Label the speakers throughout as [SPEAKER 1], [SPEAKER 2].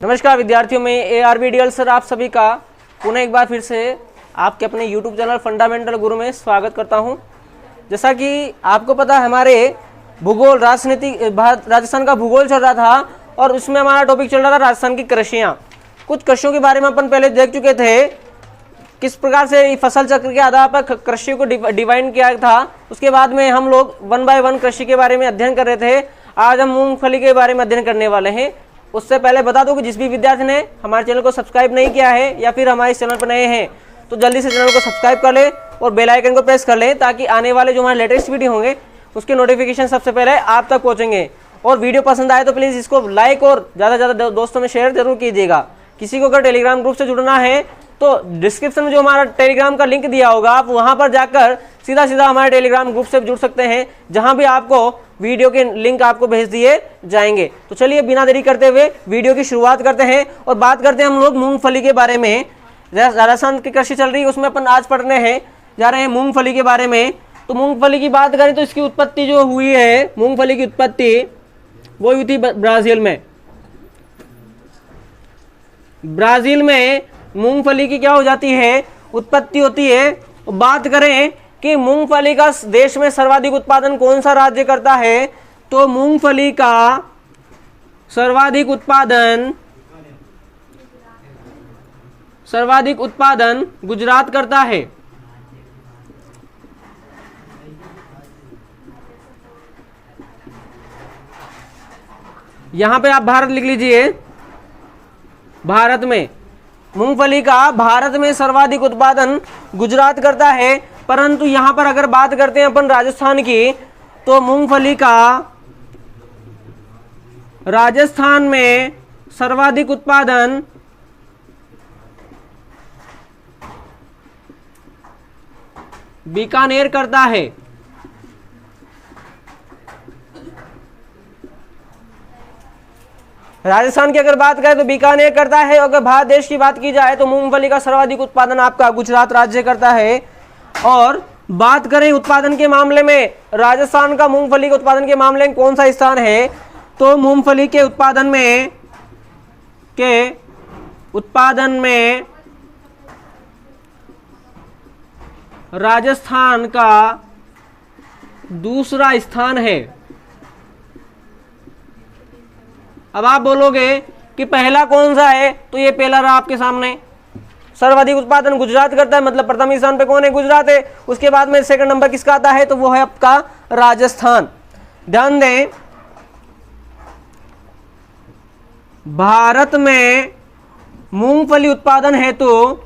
[SPEAKER 1] नमस्कार विद्यार्थियों, में ARBDL सर आप सभी का पुनः एक बार फिर से आपके अपने YouTube चैनल फंडामेंटल गुरु में स्वागत करता हूं। जैसा कि आपको पता है, हमारे भूगोल राजनीति राजस्थान का भूगोल चल रहा था और उसमें हमारा टॉपिक चल रहा था राजस्थान की कृषियाँ। कुछ कृषियों के बारे में अपन पहले देख चुके थे, किस प्रकार से फसल चक्र के आधार पर कृषि को डिवाइड किया था। उसके बाद में हम लोग 1 बाय 1 कृषि के बारे में अध्ययन कर रहे थे। आज हम मूंगफली के बारे में अध्ययन करने वाले हैं। उससे पहले बता दूं कि जिस भी विद्यार्थी ने हमारे चैनल को सब्सक्राइब नहीं किया है या फिर हमारे चैनल पर नए हैं तो जल्दी से चैनल को सब्सक्राइब कर ले और बेल आइकन को प्रेस कर ले, ताकि आने वाले जो हमारे लेटेस्ट वीडियो होंगे उसके नोटिफिकेशन सबसे पहले आप तक पहुंचेंगे। और वीडियो पसंद आए तो प्लीज़ इसको लाइक और ज़्यादा से ज़्यादा दोस्तों में शेयर जरूर कीजिएगा। किसी को अगर टेलीग्राम ग्रुप से जुड़ना है तो डिस्क्रिप्शन में जो हमारा टेलीग्राम का लिंक दिया होगा, आप वहां पर जाकर सीधा सीधा हमारे टेलीग्राम ग्रुप से जुड़ सकते हैं, जहां भी आपको वीडियो के लिंक आपको भेज दिए जाएंगे। तो चलिए बिना देरी करते हुए वीडियो की शुरुआत करते हैं और बात करते हैं हम लोग मूंगफली के बारे में। राजस्थान की कृषि चल रही है, उसमें अपन आज पढ़ने हैं जा रहे हैं मूंगफली के बारे में। तो मूंगफली की बात करें तो इसकी उत्पत्ति जो हुई है, मूंगफली की उत्पत्ति वो हुई थी ब्राजील में। ब्राजील में मूंगफली की क्या हो जाती है, उत्पत्ति होती है। बात करें कि मूंगफली का देश में सर्वाधिक उत्पादन कौन सा राज्य करता है, तो मूंगफली का सर्वाधिक उत्पादन गुजरात करता है। यहां पे आप भारत लिख लीजिए। भारत में मूंगफली का भारत में सर्वाधिक उत्पादन गुजरात करता है। परंतु यहां पर अगर बात करते हैं अपन राजस्थान की, तो मूंगफली का राजस्थान में सर्वाधिक उत्पादन बीकानेर करता है। राजस्थान की अगर बात करें तो बीकानेर करता है। अगर भारत देश की बात की जाए तो मूंगफली का सर्वाधिक उत्पादन आपका गुजरात राज्य करता है। और बात करें उत्पादन के मामले में, राजस्थान का मूंगफली के उत्पादन के मामले में कौन सा स्थान है, तो मूंगफली के उत्पादन में राजस्थान का दूसरा स्थान है। अब आप बोलोगे कि पहला कौन सा है, तो ये पहला रहा आपके सामने। सर्वाधिक उत्पादन गुजरात करता है, मतलब प्रथम स्थान पे कौन है, गुजरात है। उसके बाद में सेकंड नंबर किसका आता है, तो वो है आपका राजस्थान। ध्यान दें, भारत में मूंगफली उत्पादन हेतु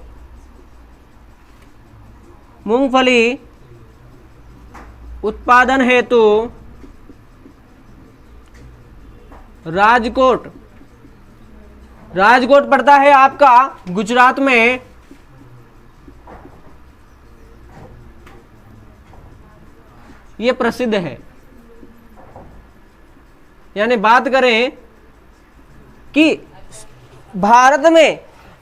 [SPEAKER 1] राजकोट पड़ता है आपका गुजरात में। यह प्रसिद्ध है। यानी बात करें कि भारत में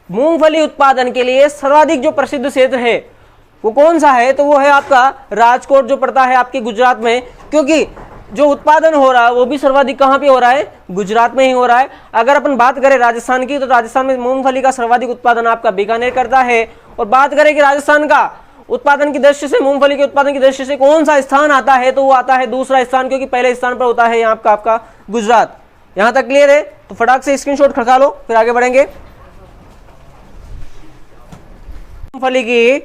[SPEAKER 1] मूंगफली उत्पादन के लिए सर्वाधिक जो प्रसिद्ध क्षेत्र है वो कौन सा है, तो वो है आपका राजकोट, जो पड़ता है आपके गुजरात में। क्योंकि जो उत्पादन हो रहा है वो भी सर्वाधिक कहां पे हो रहा है, गुजरात में ही हो रहा है। अगर अपन बात करें राजस्थान की, तो राजस्थान में मूंगफली का सर्वाधिक उत्पादन आपका बीकानेर करता है। और बात करें कि राजस्थान का उत्पादन की दृष्टि से, मूंगफली के उत्पादन की दृष्टि से कौन सा स्थान आता है, तो वो आता है दूसरा स्थान, क्योंकि पहले स्थान पर होता है यहाँ आपका गुजरात। यहां तक क्लियर है? तो फटाक से स्क्रीनशॉट खड़का लो, फिर आगे बढ़ेंगे। मूंगफली की,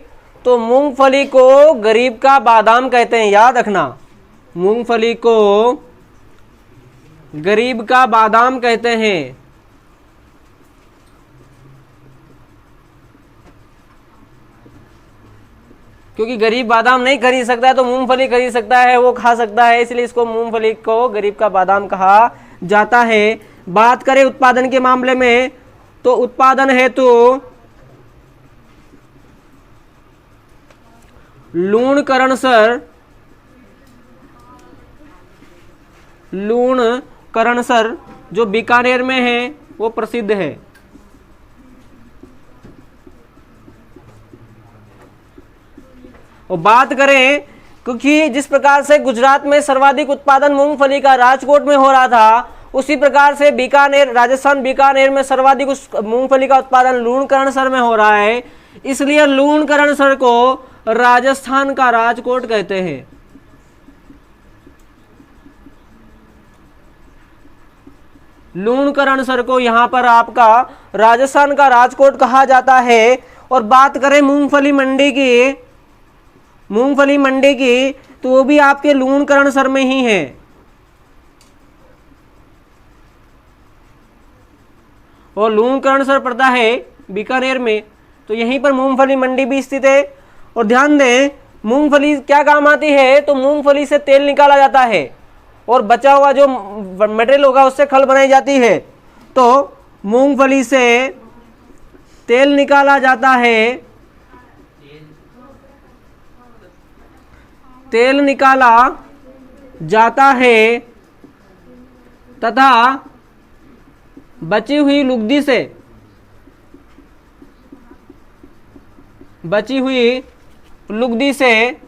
[SPEAKER 1] तो मूंगफली को गरीब का बादाम कहते हैं, याद रखना। मूंगफली को गरीब का बादाम कहते हैं। क्योंकि गरीब बादाम नहीं खरीद सकता है, तो मूंगफली खरीद सकता है, वो खा सकता है, इसलिए इसको मूंगफली को गरीब का बादाम कहा जाता है। बात करें उत्पादन के मामले में, तो उत्पादन हेतु लूणकरणसर जो बीकानेर में है वो प्रसिद्ध है। और बात करें क्योंकि जिस प्रकार से गुजरात में सर्वाधिक उत्पादन मूंगफली का राजकोट में हो रहा था, उसी प्रकार से बीकानेर, राजस्थान बीकानेर में सर्वाधिक मूंगफली का उत्पादन लूणकरणसर में हो रहा है, इसलिए लूणकरणसर को राजस्थान का राजकोट कहते हैं। लूणकरणसर को यहां पर आपका राजस्थान का राजकोट कहा जाता है। और बात करें मूंगफली मंडी की तो वो भी आपके लूणकरणसर में ही है। और लूणकरणसर पड़ता है बीकानेर में, तो यहीं पर मूंगफली मंडी भी स्थित है। और ध्यान दें, मूंगफली क्या काम आती है, तो मूंगफली से तेल निकाला जाता है और बचा हुआ जो मटेरियल होगा उससे खल बनाई जाती है। तो मूंगफली से तेल निकाला जाता है, तेल निकाला जाता है तथा बची हुई लुगदी से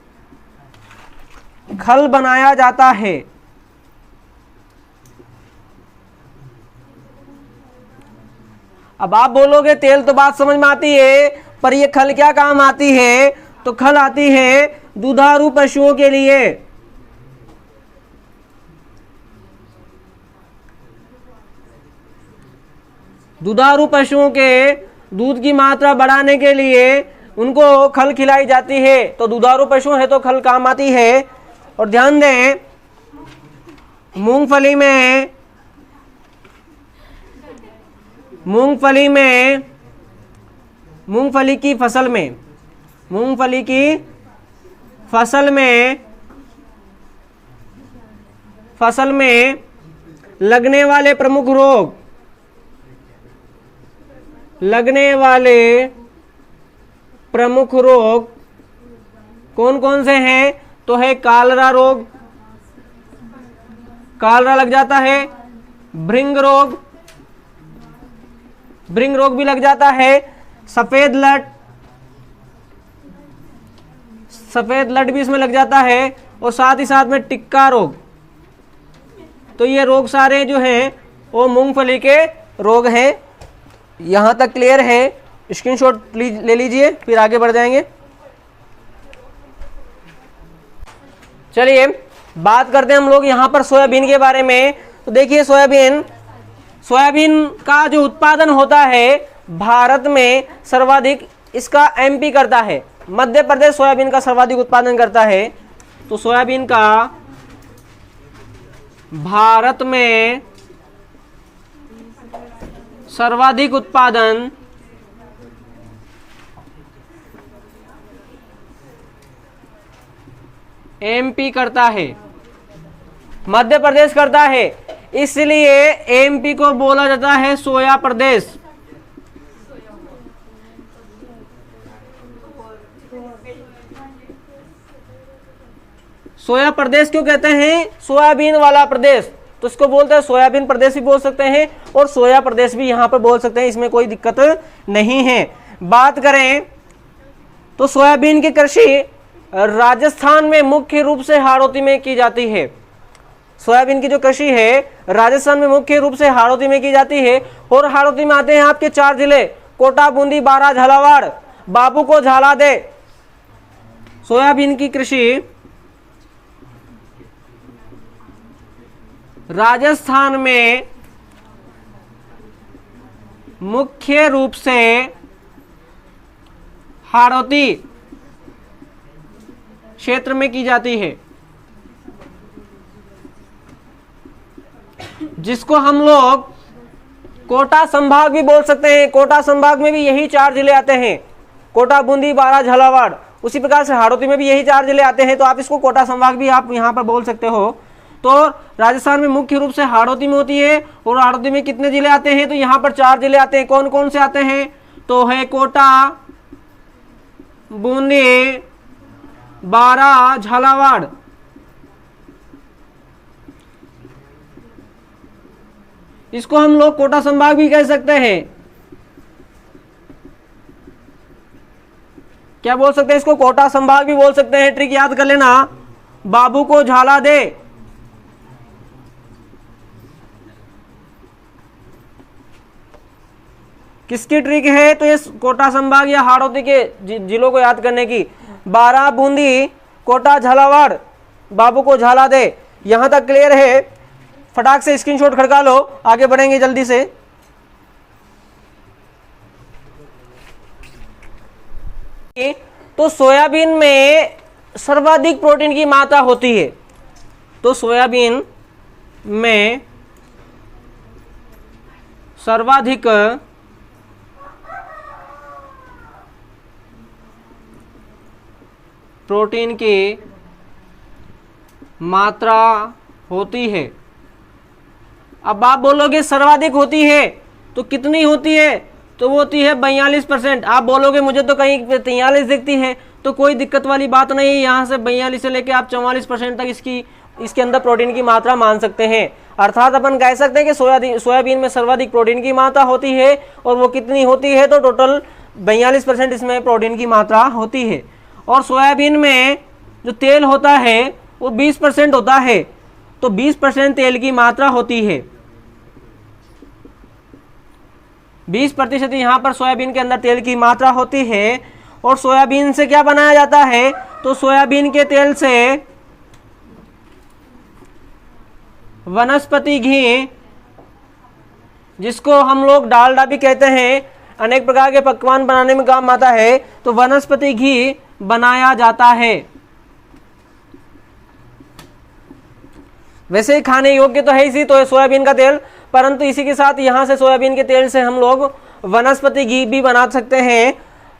[SPEAKER 1] खल बनाया जाता है। अब आप बोलोगे तेल तो बात समझ में आती है, पर ये खल क्या काम आती है, तो खल आती है दुधारू पशुओं के लिए। दुधारू पशुओं के दूध की मात्रा बढ़ाने के लिए उनको खल खिलाई जाती है, तो दुधारू पशु है तो खल काम आती है। और ध्यान दें, मूंगफली की फसल में लगने वाले प्रमुख रोग कौन कौन से हैं, तो है कालरा लग जाता है, भृंग रोग भी लग जाता है, सफेद लट भी इसमें लग जाता है, और साथ ही साथ में टिक्का रोग। तो ये रोग सारे जो हैं वो मूंगफली के रोग हैं। यहां तक क्लियर है? स्क्रीनशॉट ले लीजिए, फिर आगे बढ़ जाएंगे। चलिए बात करते हैं हम लोग यहां पर सोयाबीन के बारे में। तो देखिए, सोयाबीन का जो उत्पादन होता है भारत में सर्वाधिक इसका एमपी करता है। मध्य प्रदेश सोयाबीन का सर्वाधिक उत्पादन करता है। तो सोयाबीन का भारत में सर्वाधिक उत्पादन एमपी करता है, मध्य प्रदेश करता है, इसलिए एमपी को बोला जाता है सोया प्रदेश। सोया प्रदेश क्यों कहते हैं? सोयाबीन वाला प्रदेश, तो इसको बोलते हैं सोयाबीन प्रदेश भी बोल सकते हैं और सोया प्रदेश भी यहां पर बोल सकते हैं, इसमें कोई दिक्कत नहीं है। बात करें तो सोयाबीन की कृषि राजस्थान में मुख्य रूप से हाड़ौती में की जाती है। सोयाबीन की जो कृषि है राजस्थान में मुख्य रूप से हाड़ौती में की जाती है। और हाड़ौती में आते हैं आपके 4 जिले, कोटा, बूंदी, बारां, झालावाड़, बाबू को झाला दे। सोयाबीन की कृषि राजस्थान में मुख्य रूप से हाड़ौती क्षेत्र में की जाती है, जिसको हम लोग कोटा संभाग भी बोल सकते हैं। कोटा संभाग में भी यही 4 जिले आते हैं, कोटा, बूंदी, बारां, झालावाड़। उसी प्रकार से हाड़ौती में भी यही 4 जिले आते हैं, तो आप इसको कोटा संभाग भी आप यहां पर बोल सकते हो। तो राजस्थान में मुख्य रूप से हाड़ौती में होती है। और हाड़ौती में कितने जिले आते हैं? तो यहां पर 4 जिले आते हैं। कौन कौन से आते हैं? तो है कोटा, बूंदी, बारां, झालावाड़। इसको हम लोग कोटा संभाग भी कह सकते हैं। क्या बोल सकते हैं? इसको कोटा संभाग भी बोल सकते हैं। ट्रिक याद कर लेना, बाबू को झाला दे। किसकी ट्रिक है? तो ये कोटा संभाग या हाड़ौती के जिलों को याद करने की। बारा, बूंदी, कोटा, झालावाड़, बाबू को झाला दे। यहां तक क्लियर है? फटाक से स्क्रीनशॉट खड़का लो, आगे बढ़ेंगे जल्दी से। तो सोयाबीन में सर्वाधिक प्रोटीन की मात्रा होती है। तो सोयाबीन में सर्वाधिक प्रोटीन की मात्रा होती है। अब आप बोलोगे सर्वाधिक होती है तो कितनी होती है? तो वो होती है 42%। आप बोलोगे मुझे तो कहीं 43 दिखती है, तो कोई दिक्कत वाली बात नहीं है। यहाँ से 42 से लेके आप 44% तक इसके अंदर प्रोटीन की मात्रा मान सकते हैं। अर्थात अपन कह सकते हैं कि सोयाबीन में सर्वाधिक प्रोटीन की मात्रा होती है। और वो कितनी होती है? तो टोटल 42% इसमें प्रोटीन की मात्रा होती है। और सोयाबीन में जो तेल होता है वो 20% होता है। तो 20% तेल की मात्रा होती है। 20% यहाँ पर सोयाबीन के अंदर तेल की मात्रा होती है। और सोयाबीन से क्या बनाया जाता है? तो सोयाबीन के तेल से वनस्पति घी, जिसको हम लोग डालडा भी कहते हैं, अनेक प्रकार के पकवान बनाने में काम आता है, तो वनस्पति घी बनाया जाता है। वैसे खाने योग्य तो है इसी, तो सोयाबीन का तेल, परंतु इसी के साथ यहाँ से सोयाबीन के तेल से हम लोग वनस्पति घी भी बना सकते हैं।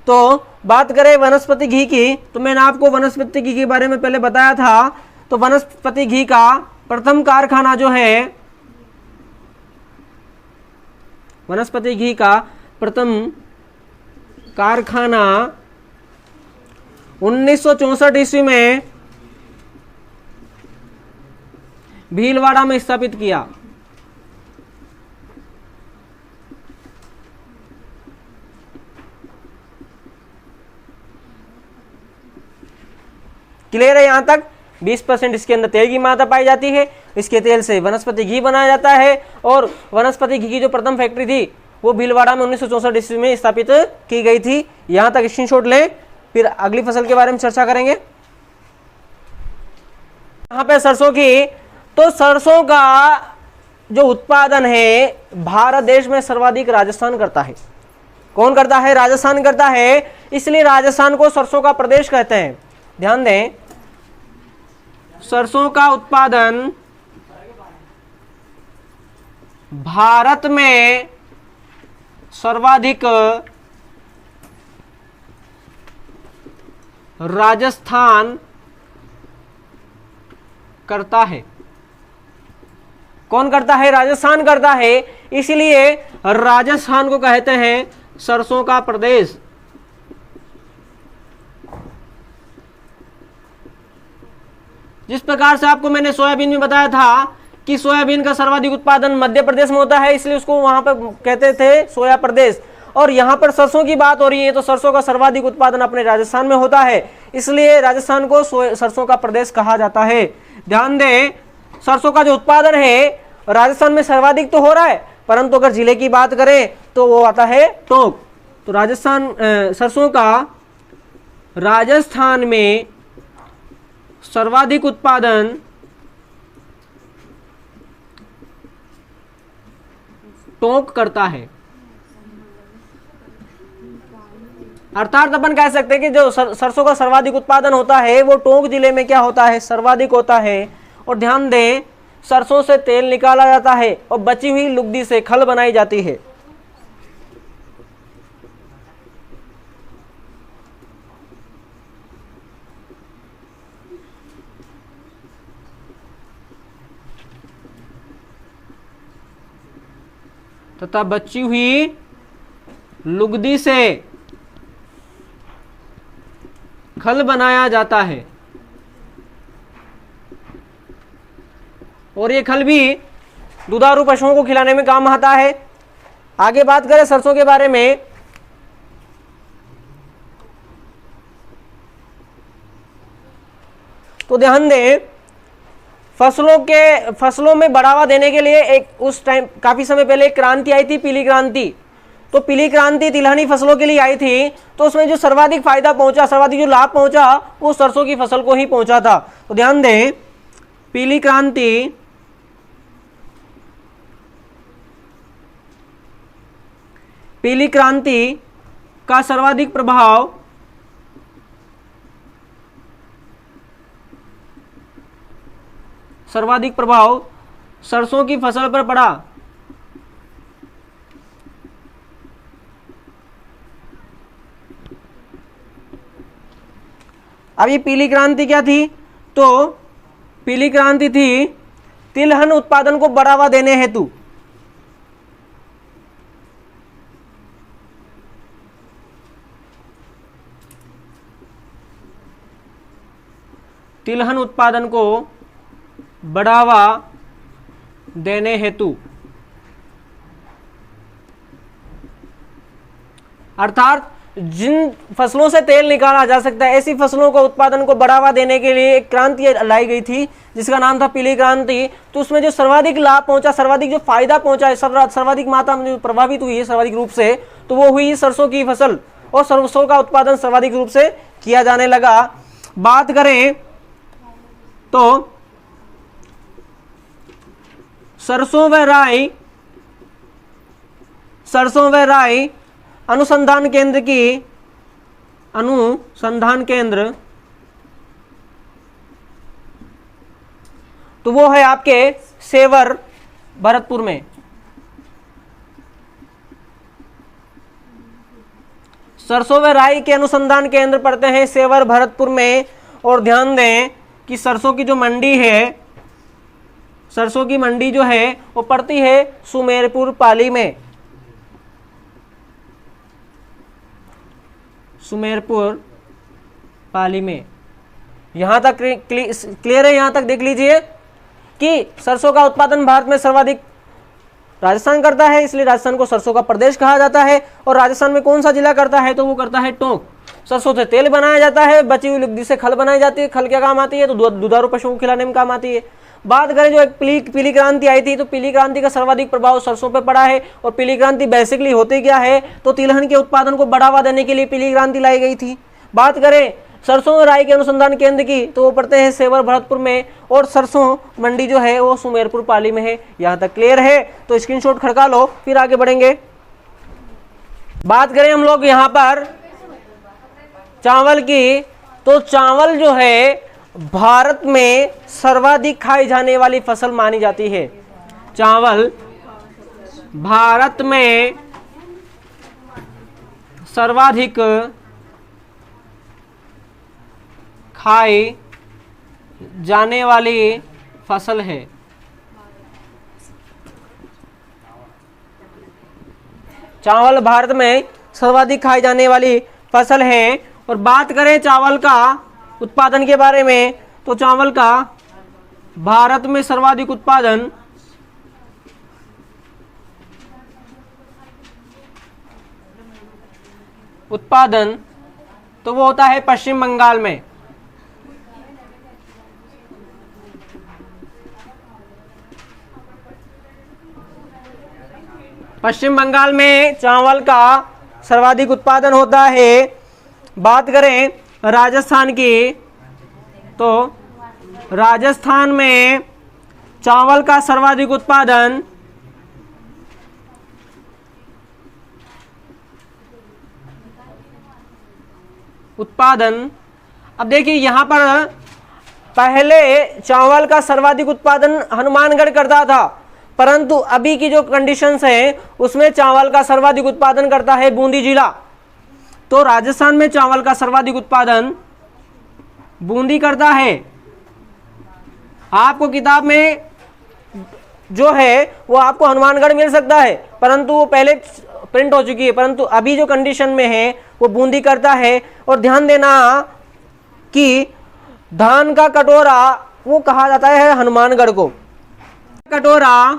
[SPEAKER 1] तो बात करें वनस्पति घी की, तो मैंने आपको वनस्पति घी के बारे में पहले बताया था। तो वनस्पति घी का प्रथम कारखाना जो है, वनस्पति घी का प्रथम कारखाना 1964 ईस्वी में भीलवाड़ा में स्थापित किया। क्लियर है? यहां तक 20% इसके अंदर तेल की मात्रा पाई जाती है। इसके तेल से वनस्पति घी बनाया जाता है। और वनस्पति घी की जो प्रथम फैक्ट्री थी वो भीलवाड़ा में 1964 ईस्वी में स्थापित की गई थी। यहां तक स्क्रीनशॉट लें, फिर अगली फसल के बारे में चर्चा करेंगे। यहां पे सरसों की, तो सरसों का जो उत्पादन है भारत देश में सर्वाधिक राजस्थान करता है। कौन करता है? राजस्थान करता है। इसलिए राजस्थान को सरसों का प्रदेश कहते हैं। ध्यान दें, सरसों का उत्पादन भारत में सर्वाधिक राजस्थान करता है। कौन करता है? राजस्थान करता है। इसलिए राजस्थान को कहते हैं सरसों का प्रदेश। जिस प्रकार से आपको मैंने सोयाबीन में बताया था कि सोयाबीन का सर्वाधिक उत्पादन मध्य प्रदेश में होता है, इसलिए उसको वहां पर कहते थे सोया प्रदेश। और यहां पर सरसों की बात हो रही है, तो सरसों का सर्वाधिक उत्पादन अपने राजस्थान में होता है, इसलिए राजस्थान को सरसों का प्रदेश कहा जाता है। ध्यान दें, सरसों का जो उत्पादन है राजस्थान में सर्वाधिक तो हो रहा है, परंतु अगर जिले की बात करें तो वो आता है टोंक। तो राजस्थान सरसों का राजस्थान में सर्वाधिक उत्पादन टोंक करता है। अर्थात अपन कह सकते हैं कि जो सरसों का सर्वाधिक उत्पादन होता है वो टोंक जिले में क्या होता है? सर्वाधिक होता है। और ध्यान दें, सरसों से तेल निकाला जाता है और बची हुई लुगदी से खल बनाई जाती है। तथा बची हुई लुगदी से खल बनाया जाता है। और ये खल भी दुधारू पशुओं को खिलाने में काम आता है। आगे बात करें सरसों के बारे में, तो ध्यान दें, फसलों में बढ़ावा देने के लिए एक उस टाइम काफी समय पहले एक क्रांति आई थी, पीली क्रांति। तो पीली क्रांति तिलहनी फसलों के लिए आई थी, तो उसमें जो सर्वाधिक फायदा पहुंचा, सर्वाधिक जो लाभ पहुंचा वो सरसों की फसल को ही पहुंचा था। तो ध्यान दें, पीली क्रांति का सर्वाधिक प्रभाव सरसों की फसल पर पड़ा। अब ये पीली क्रांति क्या थी? तो पीली क्रांति थी तिलहन उत्पादन को बढ़ावा देने हेतु। तिलहन उत्पादन को बढ़ावा देने हेतु, अर्थात जिन फसलों से तेल निकाला जा सकता है ऐसी फसलों को उत्पादन को बढ़ावा देने के लिए एक क्रांति लाई गई थी जिसका नाम था पीली क्रांति। तो उसमें जो सर्वाधिक लाभ पहुंचा, सर्वाधिक जो फायदा पहुंचा है, सर्वाधिक मात्रा में जो प्रभावित हुई है सर्वाधिक रूप से, तो वो हुई सरसों की फसल, और सरसों का उत्पादन सर्वाधिक रूप से किया जाने लगा। बात करें तो सरसों व राई अनुसंधान केंद्र तो वो है आपके सेवर भरतपुर में। सरसों व राई के अनुसंधान केंद्र पड़ते हैं सेवर भरतपुर में। और ध्यान दें कि सरसों की जो मंडी है, सरसों की मंडी जो है वो पड़ती है सुमेरपुर पाली में। सुमेरपुर पाली में। यहां तक क्लियर है? यहां तक देख लीजिए कि सरसों का उत्पादन भारत में सर्वाधिक राजस्थान करता है, इसलिए राजस्थान को सरसों का प्रदेश कहा जाता है। और राजस्थान में कौन सा जिला करता है? तो वो करता है टोंक। सरसों से तेल बनाया जाता है, बची हुई लुगदी से खल बनाई जाती है। खल क्या काम आती है? तो दुधारू पशुओं को खिलाने में काम आती है। बात करें जो एक पीली क्रांति आई थी, तो पीली क्रांति का सर्वाधिक प्रभाव सरसों पे पड़ा है। और पीली क्रांति बेसिकली होती क्या है? तो तिलहन के उत्पादन को बढ़ावा देने के लिए पीली क्रांति लाई गई थी। बात करें सरसों और राई के अनुसंधान केंद्र की, तो वो पड़ते हैं सेवर भरतपुर में, और सरसों मंडी जो है वो सुमेरपुर पाली में है। यहां तक क्लियर है? तो स्क्रीनशॉट खड़का लो, फिर आगे बढ़ेंगे। बात करें हम लोग यहां पर चावल की, तो चावल जो है भारत में सर्वाधिक खाई जाने वाली फसल मानी जाती है। चावल भारत में सर्वाधिक खाई जाने वाली फसल है। चावल भारत में सर्वाधिक खाई जाने वाली फसल है। और बात करें चावल का उत्पादन के बारे में, तो चावल का भारत में सर्वाधिक उत्पादन तो वो होता है पश्चिम बंगाल में। पश्चिम बंगाल में चावल का सर्वाधिक उत्पादन होता है। बात करें राजस्थान की, तो राजस्थान में चावल का सर्वाधिक उत्पादन अब देखिए यहां पर पहले चावल का सर्वाधिक उत्पादन हनुमानगढ़ करता था, परंतु अभी की जो कंडीशंस हैं उसमें चावल का सर्वाधिक उत्पादन करता है बूंदी जिला। तो राजस्थान में चावल का सर्वाधिक उत्पादन बूंदी करता है। आपको किताब में जो है वो आपको हनुमानगढ़ मिल सकता है, परंतु वो पहले प्रिंट हो चुकी है, परंतु अभी जो कंडीशन में है वो बूंदी करता है। और ध्यान देना कि धान का कटोरा वो कहा जाता है हनुमानगढ़ को, कटोरा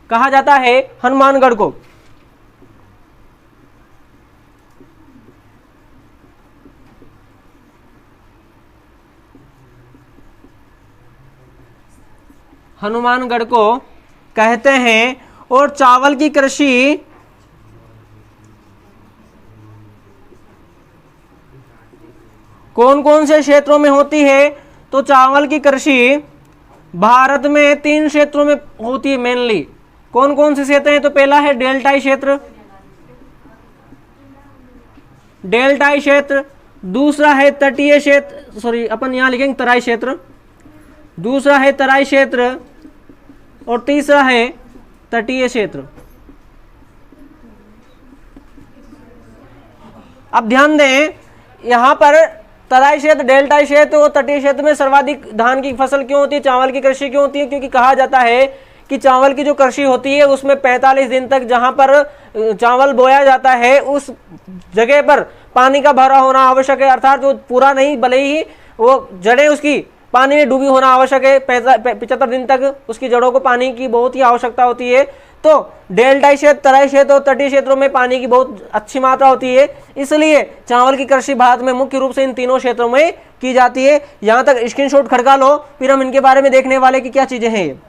[SPEAKER 1] कहा जाता है हनुमानगढ़ को। हनुमानगढ़ को कहते हैं। और चावल की कृषि कौन कौन से क्षेत्रों में होती है? तो चावल की कृषि भारत में 3 क्षेत्रों में होती है मेनली। कौन कौन से क्षेत्र हैं? तो पहला है डेल्टाई क्षेत्र, डेल्टाई क्षेत्र, दूसरा है तटीय क्षेत्र, सॉरी अपन यहां लिखेंगे तराई क्षेत्र, दूसरा है तराई क्षेत्र और तीसरा है तटीय क्षेत्र। अब ध्यान दें, यहां पर तराई क्षेत्र, डेल्टाई क्षेत्र और तटीय क्षेत्र में सर्वाधिक धान की फसल क्यों होती है, चावल की कृषि क्यों होती है? क्योंकि कहा जाता है कि चावल की जो कृषि होती है उसमें 45 दिन तक जहां पर चावल बोया जाता है उस जगह पर पानी का भरा होना आवश्यक है, अर्थात वो पूरा नहीं भले ही वो जड़ें उसकी पानी में डूबी होना आवश्यक है। 75 दिन तक उसकी जड़ों को पानी की बहुत ही आवश्यकता होती है। तो डेल्टाई क्षेत्र, तराई क्षेत्र और तटीय क्षेत्रों में पानी की बहुत अच्छी मात्रा होती है, इसलिए चावल की कृषि भारत में मुख्य रूप से इन तीनों क्षेत्रों में की जाती है। यहां तक स्क्रीनशॉट खड़का लो, फिर हम इनके बारे में देखने वाले कि क्या चीजें हैं।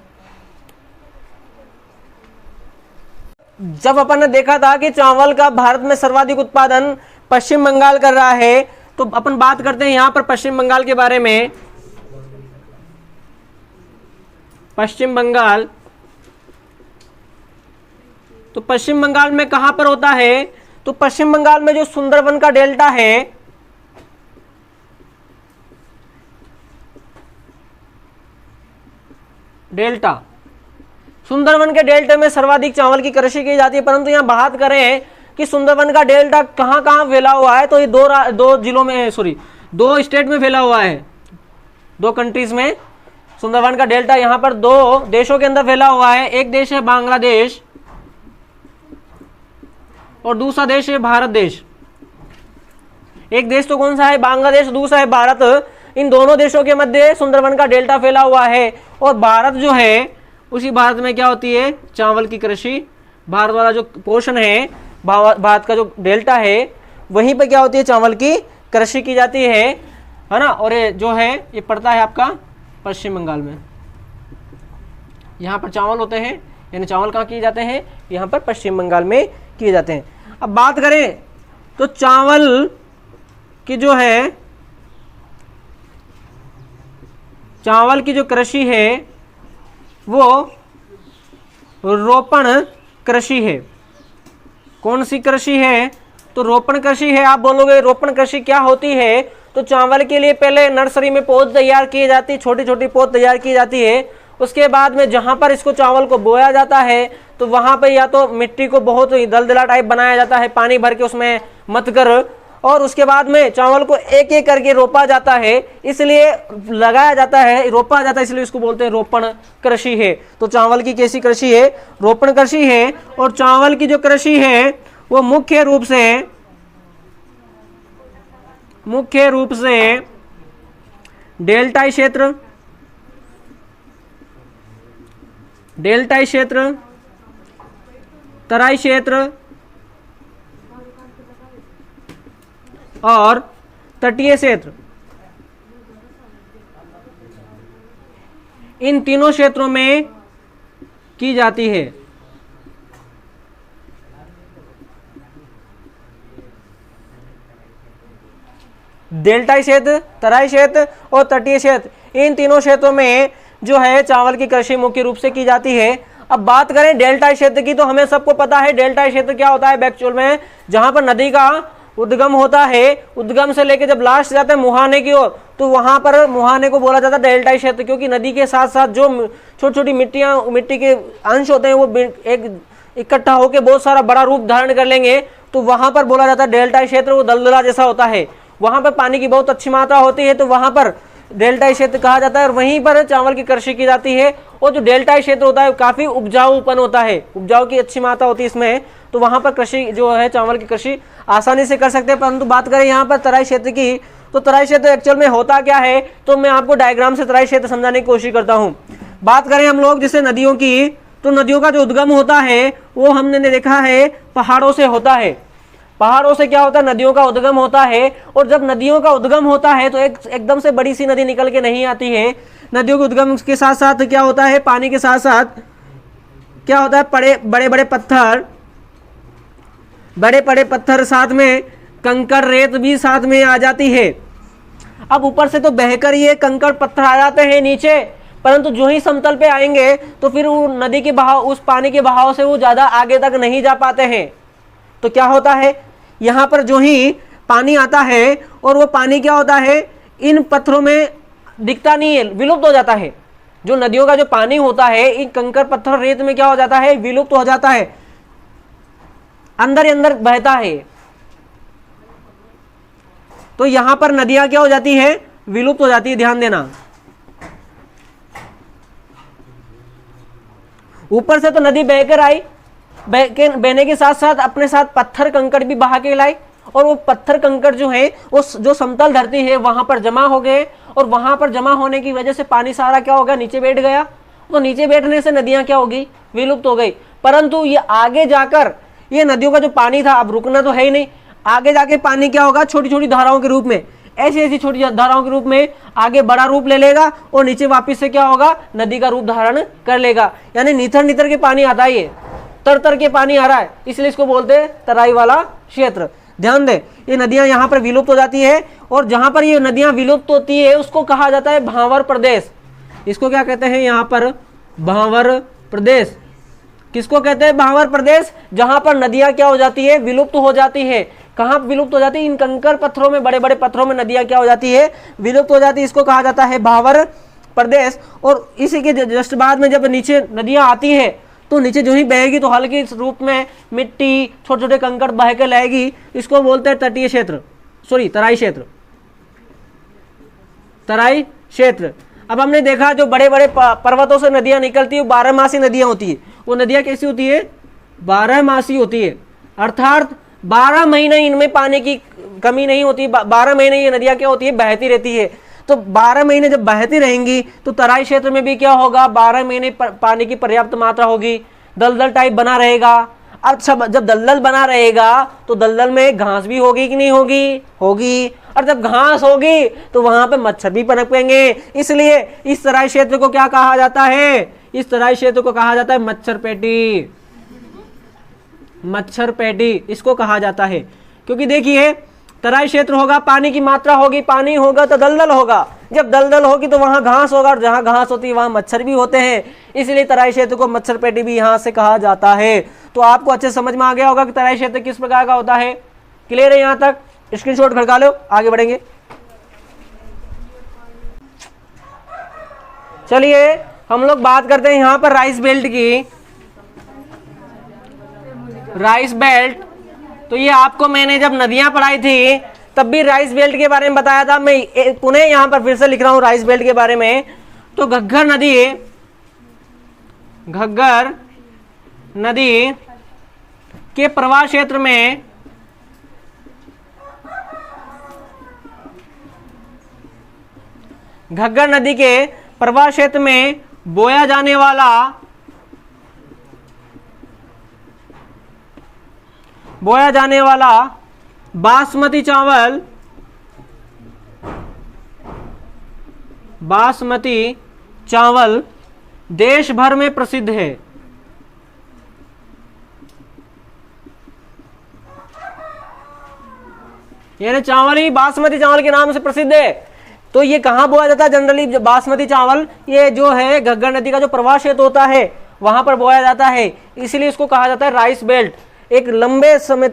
[SPEAKER 1] जब अपन ने देखा था कि चावल का भारत में सर्वाधिक उत्पादन पश्चिम बंगाल कर रहा है, तो अपन बात करते हैं यहां पर पश्चिम बंगाल के बारे में। पश्चिम बंगाल, तो पश्चिम बंगाल में कहां पर होता है? तो पश्चिम बंगाल में जो सुंदरबन का डेल्टा है, डेल्टा, सुंदरबन के डेल्टा में सर्वाधिक चावल की कृषि की जाती है। परंतु यहां बात करें कि सुंदरबन का डेल्टा कहां कहां फैला हुआ है, तो ये दो जिलों में, सॉरी 2 स्टेट में फैला हुआ है, 2 कंट्रीज में सुंदरबन का डेल्टा यहां पर 2 देशों के अंदर फैला हुआ है। एक देश है बांग्लादेश और दूसरा देश है भारत देश। एक देश तो कौन सा है? बांग्लादेश, दूसरा है भारत। इन दोनों देशों के मध्य सुंदरबन का डेल्टा फैला हुआ है। और भारत जो है, उसी भारत में क्या होती है? चावल की कृषि। भारत वाला जो पोर्शन है, भारत का जो डेल्टा है, वहीं पर क्या होती है? चावल की कृषि की जाती है ना। और ये जो है, ये पड़ता है आपका पश्चिम बंगाल में। यहाँ पर चावल होते हैं, यानी चावल कहाँ किए जाते हैं? यहाँ पर पश्चिम बंगाल में किए जाते हैं। अब बात करें तो चावल की जो है, चावल की जो कृषि है वो रोपण कृषि है। कौन सी कृषि है? तो रोपण कृषि है। आप बोलोगे रोपण कृषि क्या होती है? तो चावल के लिए पहले नर्सरी में पौध तैयार किए जाती है, छोटी छोटी पौध तैयार की जाती है। उसके बाद में जहां पर इसको चावल को बोया जाता है, तो वहां पर या तो मिट्टी को बहुत ही दलदला टाइप बनाया जाता है, पानी भर के उसमें मत कर, और उसके बाद में चावल को एक एक करके रोपा जाता है, इसलिए लगाया जाता है, रोपा जाता है, इसलिए इसको बोलते हैं रोपण कृषि है। तो चावल की कैसी कृषि है? रोपण कृषि है। और चावल की जो कृषि है वो मुख्य रूप से डेल्टाई क्षेत्र, तराई क्षेत्र और तटीय क्षेत्र, इन तीनों क्षेत्रों में की जाती है। डेल्टाई क्षेत्र, तराई क्षेत्र और तटीय क्षेत्र, इन तीनों क्षेत्रों में जो है चावल की कृषि मुख्य रूप से की जाती है। अब बात करें डेल्टाई क्षेत्र की, तो हमें सबको पता है डेल्टाई क्षेत्र क्या होता है एक्चुअल में। जहां पर नदी का उद्गम होता है, उद्गम से लेकर जब लास्ट जाता है मुहाने की ओर, तो वहां पर मुहाने को बोला जाता है डेल्टाई क्षेत्र, क्योंकि नदी के साथ साथ जो छोटी छोटी मिट्टी के अंश होते हैं वो एक इकट्ठा होकर बहुत सारा बड़ा रूप धारण कर लेंगे, तो वहां पर बोला जाता है डेल्टाई क्षेत्र। वो दलदला जैसा होता है, वहां पर पानी की बहुत अच्छी मात्रा होती है, तो वहां पर डेल्टाई क्षेत्र कहा जाता है। और वहीं पर चावल की कृषि की जाती है। और जो डेल्टाई क्षेत्र होता है काफी उपजाऊपन होता है, उपजाऊ की अच्छी मात्रा होती है इसमें, तो वहां पर कृषि जो है चावल की कृषि आसानी से कर सकते हैं। परंतु बात करें यहाँ पर तराई क्षेत्र की, तो तराई क्षेत्र एक्चुअल में होता क्या है, तो मैं आपको डायग्राम से तराई क्षेत्र समझाने की कोशिश करता हूँ। बात करें हम लोग जैसे नदियों की, तो नदियों का जो उद्गम होता है वो हमने देखा है पहाड़ों से होता है। पहाड़ों से क्या होता है? नदियों का उद्गम होता है। और जब नदियों का उद्गम होता है तो एकदम से बड़ी सी नदी निकल के नहीं आती है। नदियों के उद्गम के साथ साथ क्या होता है? पानी के साथ साथ क्या होता है, बड़े बड़े पत्थर, बड़े बड़े पत्थर साथ में कंकड़ रेत भी साथ में आ जाती है। अब ऊपर से तो बहकर ये कंकड़ पत्थर आ जाते हैं नीचे, परंतु जो ही समतल पे आएंगे तो फिर वो नदी के बहाव, उस पानी के बहाव से वो ज़्यादा आगे तक नहीं जा पाते हैं। तो क्या होता है, यहाँ पर जो ही पानी आता है और वो पानी क्या होता है, इन पत्थरों में दिखता नहीं है, विलुप्त हो जाता है। जो नदियों का जो पानी होता है इन कंकड़ पत्थर रेत में क्या हो जाता है, विलुप्त हो जाता है, अंदर ही अंदर बहता है। तो यहां पर नदियां क्या हो जाती है, विलुप्त हो जाती है। ध्यान देना, ऊपर से तो नदी बहकर आई, बहने के साथ साथ अपने साथ पत्थर कंकड़ भी बहा के लाई, और वो पत्थर कंकड़ जो है उस जो समतल धरती है वहां पर जमा हो गए, और वहां पर जमा होने की वजह से पानी सारा क्या हो गया, नीचे बैठ गया। तो नीचे बैठने से नदियां क्या होगी, विलुप्त हो गई। परंतु ये आगे जाकर ये नदियों का जो पानी था अब रुकना तो है ही नहीं, आगे जाके पानी क्या होगा, छोटी छोटी धाराओं के रूप में, ऐसी ऐसी छोटी धाराओं के रूप में आगे बड़ा रूप ले लेगा और नीचे वापस से क्या होगा, नदी का रूप धारण कर लेगा। यानी निथर निथर के पानी आता है, ये तर तर के पानी आ रहा है, इसलिए इसको बोलते हैं तराई वाला क्षेत्र। ध्यान दे, ये नदियां यहाँ पर विलुप्त हो जाती है, और जहां पर ये नदियां विलुप्त होती है उसको कहा जाता है भांवर प्रदेश। इसको क्या कहते हैं यहाँ पर, भांवर प्रदेश। किसको कहते हैं, भांवर प्रदेश, जहां पर नदियां क्या हो जाती है, विलुप्त हो जाती है। कहाँ विलुप्त हो जाती है, इन कंकड़ पत्थरों में, बड़े बड़े पत्थरों में नदियां क्या हो जाती है, विलुप्त हो जाती है। इसको कहा जाता है भांवर प्रदेश। और इसी के जस्ट बाद में जब नीचे नदियां आती है तो नीचे जो ही बहेगी तो हल्की रूप में मिट्टी, छोटे छोटे कंकड़ बह के लाएगी, इसको बोलते हैं तटीय क्षेत्र, सॉरी तराई क्षेत्र, तराई क्षेत्र। अब हमने देखा जो बड़े बड़े पर्वतों से नदियां निकलती है, 12मासी नदियां होती है। वो नदियां कैसी होती है, 12मासी होती है, अर्थात 12 महीने इनमें पानी की कमी नहीं होती, 12 महीने ये नदियां क्या होती है, बहती रहती है। तो 12 महीने जब बहती रहेंगी तो तराई क्षेत्र में भी क्या होगा, 12 महीने पानी की पर्याप्त मात्रा होगी, दलदल टाइप बना रहेगा। अब जब दलदल बना रहेगा तो दलदल में घास भी होगी कि नहीं होगी, होगी। और जब घास होगी तो वहां पे मच्छर भी पनपेंगे, इसलिए इस तराई क्षेत्र को क्या कहा जाता है, इस तराई क्षेत्र को कहा जाता है मच्छर पेटी, मच्छर पेटी इसको कहा जाता है। क्योंकि देखिए तराई क्षेत्र होगा, पानी की मात्रा होगी, पानी होगा तो दलदल होगा, जब दलदल होगी तो वहां घास होगा, और जहां घास होती है वहां मच्छर भी होते हैं, इसलिए तराई क्षेत्र को मच्छर पेटी भी यहां से कहा जाता है। तो आपको अच्छे समझ में आ गया होगा कि तराई क्षेत्र किस प्रकार का होता है। क्लियर है, यहां तक स्क्रीनशॉट खड़का लो, आगे बढ़ेंगे। चलिए हम लोग बात करते हैं यहां पर राइस बेल्ट की, राइस बेल्ट। तो ये आपको मैंने जब नदियां पढ़ाई थी तब भी राइस बेल्ट के बारे में बताया था, मैं पुनः यहां पर फिर से लिख रहा हूं राइस बेल्ट के बारे में। तो घग्गर नदी, घग्गर नदी के प्रवाह क्षेत्र में घग्गर नदी के प्रवाह क्षेत्र में बोया जाने वाला बासमती चावल, बासमती चावल देश भर में प्रसिद्ध है। यानी चावल ही बासमती चावल के नाम से प्रसिद्ध है। तो ये कहां बोया जाता है जनरली, बासमती चावल ये जो है घग्गर नदी का जो प्रवाह क्षेत्र होता है वहां पर बोया जाता है, इसलिए इसको कहा जाता है राइस बेल्ट। एक लंबे समय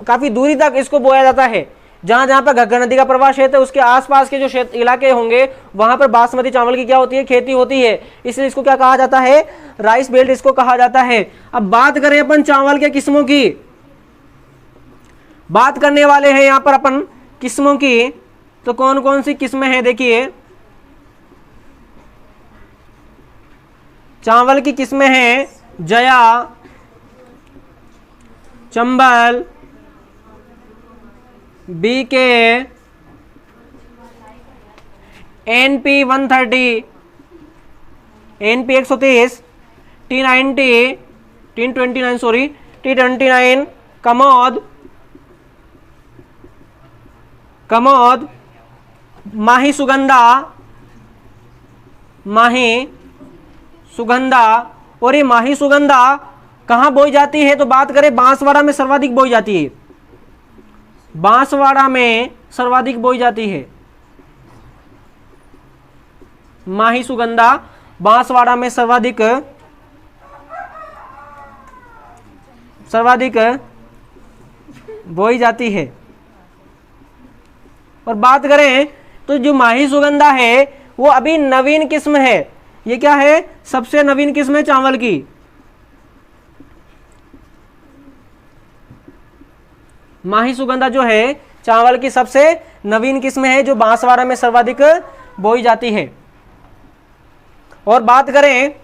[SPEAKER 1] काफी दूरी तक इसको बोया जाता है, जहां जहां पर घग्गर नदी का प्रवाह क्षेत्र है उसके आसपास के जो क्षेत्र इलाके होंगे वहां पर बासमती चावल की क्या होती है, खेती होती है, इसलिए इसको क्या कहा जाता है, राइस बेल्ट इसको कहा जाता है। अब बात करें अपन चावल के किस्मों की, बात करने वाले हैं यहां पर अपन किस्मों की। तो कौन कौन सी किस्में हैं, देखिए चावल की किस्में हैं Jaya, Chambal, BK, NP 130, NP 130, T90, T29 sorry, T29, Kamod, Kamod, Mahi Sugandha, Mahi Sugandha और ये माही सुगंधा कहाँ बोई जाती है? तो बात करें बांसवाड़ा में सर्वाधिक बोई जाती है, बांसवाड़ा में सर्वाधिक बोई जाती है। माही सुगंधा बांसवाड़ा में सर्वाधिक बोई जाती है। और बात करें तो जो माही सुगंधा है वो अभी नवीन किस्म है। ये क्या है? सबसे नवीन किस्म है चावल की। माही सुगंधा जो है चावल की सबसे नवीन किस्म है जो बांसवाड़ा में सर्वाधिक बोई जाती है। और बात करें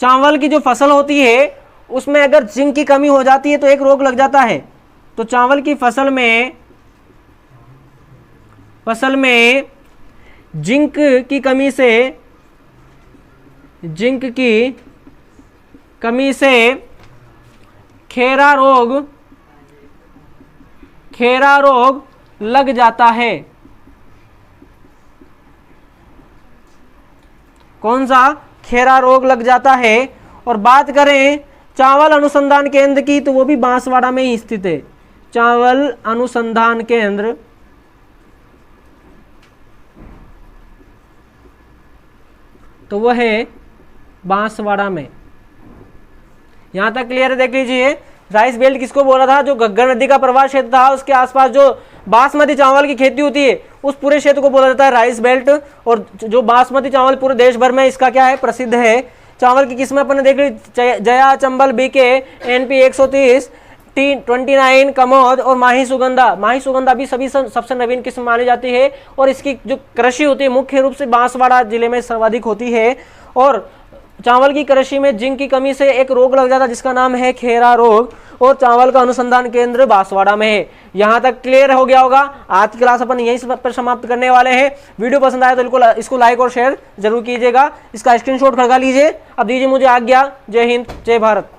[SPEAKER 1] चावल की जो फसल होती है उसमें अगर जिंक की कमी हो जाती है तो एक रोग लग जाता है। तो चावल की फसल में जिंक की कमी से खेरा रोग लग जाता है। कौन सा? खेरा रोग लग जाता है। और बात करें चावल अनुसंधान केंद्र की तो वो भी बांसवाड़ा में ही स्थित है। चावल अनुसंधान केंद्र तो वो है बांसवाड़ा में। यहां तक क्लियर है? देख लीजिए, राइस बेल्ट किसको बोला था? जो घग्गर नदी का प्रवाह क्षेत्र था उसके आसपास जो बासमती चावल की खेती होती है उस पूरे क्षेत्र को बोला जाता है राइस बेल्ट। और जो बासमती चावल पूरे देश भर में इसका क्या है? प्रसिद्ध है। चावल की किस्में अपन ने देख ली, Jaya, Chambal, BK, NP 130, T29, Kamod और माही सुगंधा। माही सुगंधा भी सभी सबसे नवीन किस्म मानी जाती है। और इसकी जो कृषि होती है मुख्य रूप से बांसवाड़ा जिले में सर्वाधिक होती है। और चावल की कृषि में जिंक की कमी से एक रोग लग जाता है जिसका नाम है खेरा रोग। और चावल का अनुसंधान केंद्र बांसवाड़ा में है। यहां तक क्लियर हो गया होगा। आज की क्लास अपन यहीं पर समाप्त करने वाले हैं। वीडियो पसंद आया तो इसको लाइक और शेयर जरूर कीजिएगा। इसका स्क्रीनशॉट खड़का लीजिए। अब दीजिए मुझे आज्ञा। जय हिंद, जय भारत।